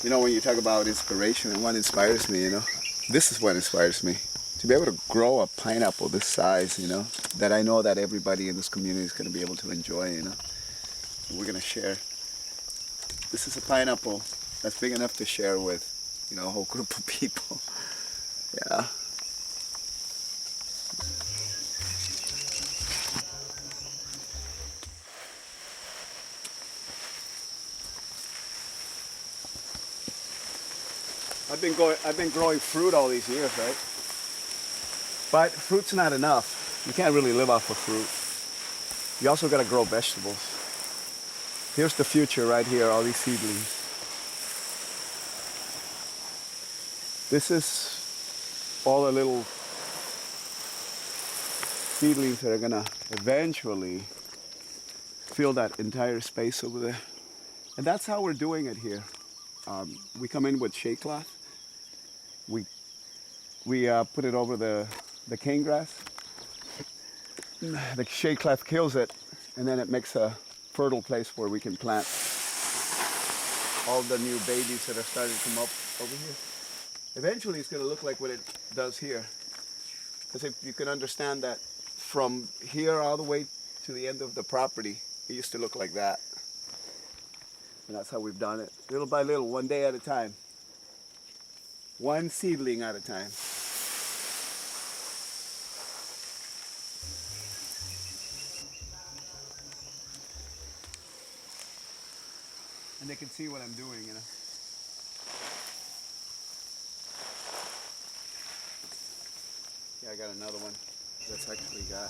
You know, when you talk about inspiration and what inspires me, you know, this is what inspires me. To be able to grow a pineapple this size, you know, that I know that everybody in this community is going to be able to enjoy, you know. And we're going to share. This is a pineapple that's big enough to share with, you know, a whole group of people. Yeah. I've been growing fruit all these years, right? But fruit's not enough. You can't really live off of fruit. You also got to grow vegetables. Here's the future right here, all these seedlings. This is all the little seedlings that are gonna eventually fill that entire space over there. And that's how we're doing it here. We come in with shade cloth. We put it over the cane grass. The shade cloth kills it, and then it makes a fertile place where we can plant all the new babies that are starting to come up over here. Eventually it's going to look like what it does here. Because if you can understand that from here all the way to the end of the property, it used to look like that. And that's how we've done it, little by little, one day at a time. One seedling at a time. And they can see what I'm doing, you know. Yeah, I got another one that's actually got.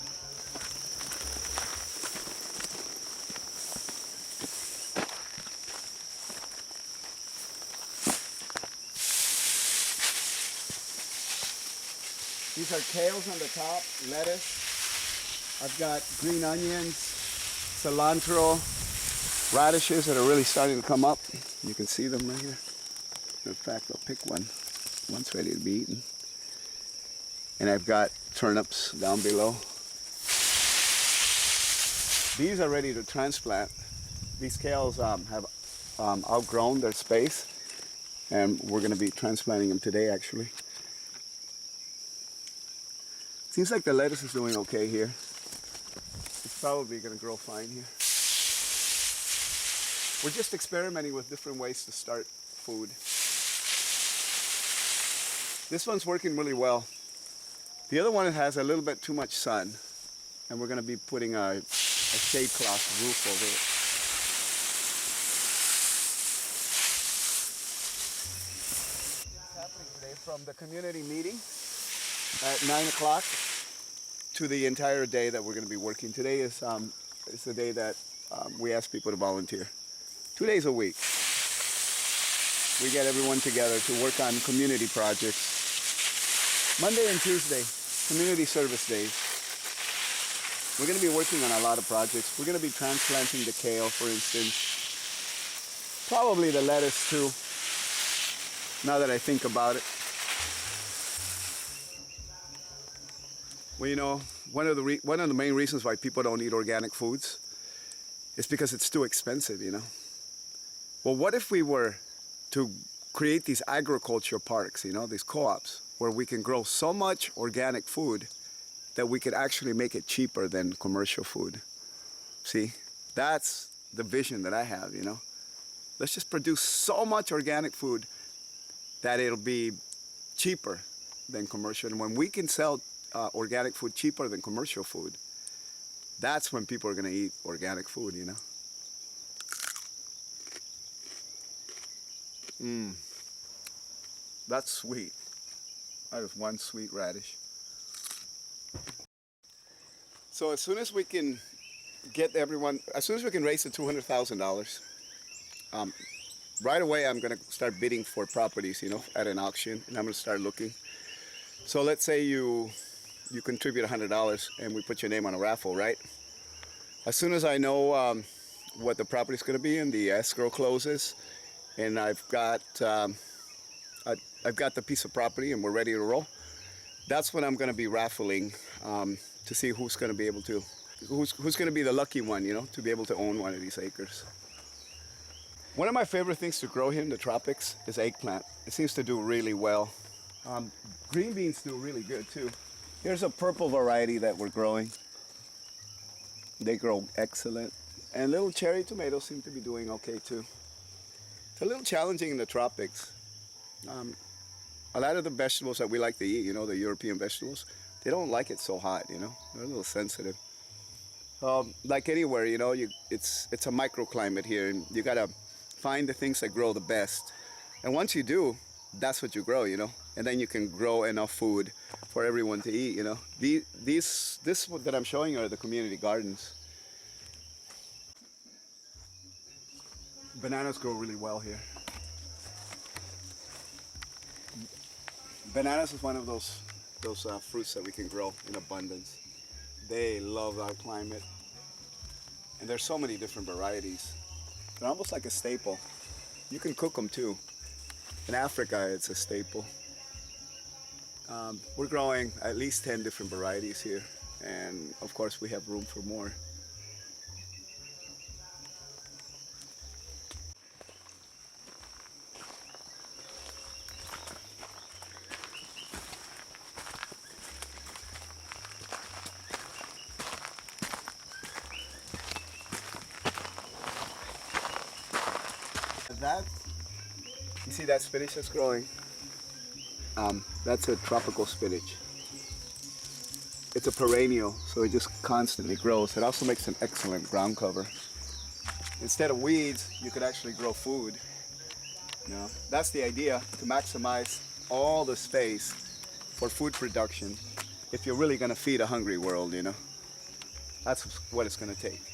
These are kales on the top, lettuce. I've got green onions, cilantro, radishes that are really starting to come up. You can see them right here. In fact, I'll pick one. One's ready to be eaten. And I've got turnips down below. These are ready to transplant. These kales have outgrown their space, and we're going to be transplanting them today, actually. Seems like the lettuce is doing okay here. It's probably going to grow fine here. We're just experimenting with different ways to start food. This one's working really well. The other one has a little bit too much sun, and we're going to be putting a shade cloth roof over it. What's happening today from the community meeting at 9 o'clock to the entire day that we're going to be working. Today is the day that we ask people to volunteer. 2 days a week. We get everyone together to work on community projects. Monday and Tuesday, community service days. We're going to be working on a lot of projects. We're going to be transplanting the kale, for instance. Probably the lettuce too, now that I think about it. Well, you know, one of the main reasons why people don't eat organic foods is because it's too expensive, you know. Well, what if we were to create these agriculture parks, you know, these co-ops, where we can grow so much organic food that we could actually make it cheaper than commercial food. See, that's the vision that I have, you know. Let's just produce so much organic food that it'll be cheaper than commercial. And when we can sell organic food cheaper than commercial food, that's when people are going to eat organic food, you know. That's sweet. That is one sweet radish. So as soon as we can get everyone, as soon as we can raise the $200,000, right away I'm going to start bidding for properties, you know, at an auction, and I'm going to start looking. So let's say you contribute $100 and we put your name on a raffle, right? As soon as I know what the property is going to be and the escrow closes, and I've got the piece of property and we're ready to roll, that's when I'm going to be raffling to see who's going to be able to, who's going to be the lucky one, you know, to be able to own one of these acres. One of my favorite things to grow here in the tropics is eggplant. It seems to do really well. Green beans do really good too. Here's a purple variety that we're growing. They grow excellent. And little cherry tomatoes seem to be doing okay too. It's a little challenging in the tropics. A lot of the vegetables that we like to eat, you know, the European vegetables, they don't like it so hot, you know. They're a little sensitive. Like anywhere, you know, it's a microclimate here, and you gotta find the things that grow the best. And once you do, that's what you grow, you know. And then you can grow enough food for everyone to eat, you know. This that I'm showing you are the community gardens. Bananas grow really well here. Bananas is one of those fruits that we can grow in abundance. They love our climate. And there's so many different varieties. They're almost like a staple. You can cook them too. In Africa, it's a staple. We're growing at least 10 different varieties here. And of course, we have room for more. That, you see that spinach that's growing? That's a tropical spinach. It's a perennial, so it just constantly grows. It also makes an excellent ground cover. Instead of weeds, you could actually grow food. You know, that's the idea, to maximize all the space for food production if you're really going to feed a hungry world, you know. That's what it's going to take.